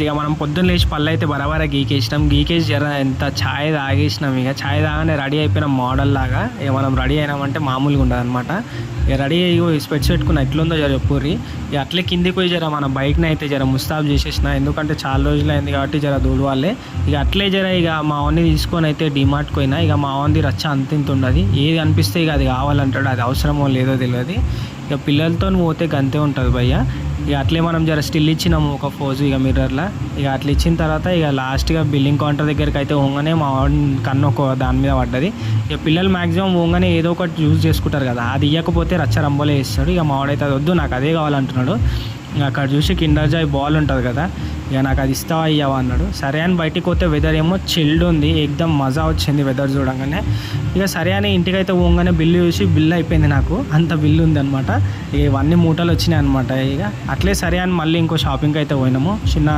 ఇక మనం పొద్దున్న లేచి పళ్ళు అయితే బరాబరా గీకేసి జర ఎంత ఛాయ్ తాగేసినాం. ఇక ఛాయ్ తాగానే రెడీ అయిపోయిన మోడల్ లాగా. ఇక మనం రెడీ అయినామంటే మామూలుగా ఉండదు అనమాట. ఇక రెడీ అయ్యి స్పెట్స్ పెట్టుకున్న ఎట్లుందో జర చెప్పుర్రి. ఇక అట్లే కిందికి పోయి జర మన బైక్ని అయితే జర ముస్తాబ్ చేసేసిన, ఎందుకంటే చాలా రోజులు అయింది కాబట్టి జర దూడు వాళ్ళే. ఇక అట్లే జర ఇక మా వాడిని తీసుకొని అయితే డిమార్ట్కి పోయినా. ఇక మా వాడిని రచ్చ అంతింత ఉండదు, ఏది అనిపిస్తే ఇక అది కావాలంటాడు, అది అవసరమో లేదో తెలియదు. ఇక పిల్లలతో పోతే గంతే ఉంటుంది భయ్య. ఇక అట్లే మనం జర స్టిల్ ఇచ్చినాము ఒక ఫోజు ఇక మిర్రర్లో. ఇక అట్లా ఇచ్చిన తర్వాత ఇక లాస్ట్గా బిల్లింగ్ కౌంటర్ దగ్గరికి అయితే పోగానే మా వాడి కన్ను ఒక దాని మీద పడ్డది. ఇక పిల్లలు మ్యాక్సిమం పోగానే ఏదో ఒకటి యూజ్ చేసుకుంటారు కదా, అది ఇవ్వకపోతే రచ్చ రంబోలే ఇస్తాడు. ఇక మా వాడైతే అది వద్దు నాకు అదే కావాలంటున్నాడు. అక్కడ చూసి కిండర్ జాయ్ బాల్ ఉంటుంది కదా, ఇక నాకు అది ఇస్తావా ఇయ్యవా అన్నాడు. సరే అని బయటికి పోతే వెదర్ ఏమో చిల్డ్ ఉంది, ఎక్దమ్ మజా వచ్చింది వెదర్ చూడంగానే. ఇక సరే అని ఇంటికైతే పోగానే బిల్లు చూసి బిల్లు అయిపోయింది, నాకు అంత బిల్లు ఉంది అనమాట. ఇవన్నీ మూటలు వచ్చినాయి అనమాట. ఇక అట్లే సరే అని మళ్ళీ ఇంకో షాపింగ్కి అయితే పోయినాము. చిన్న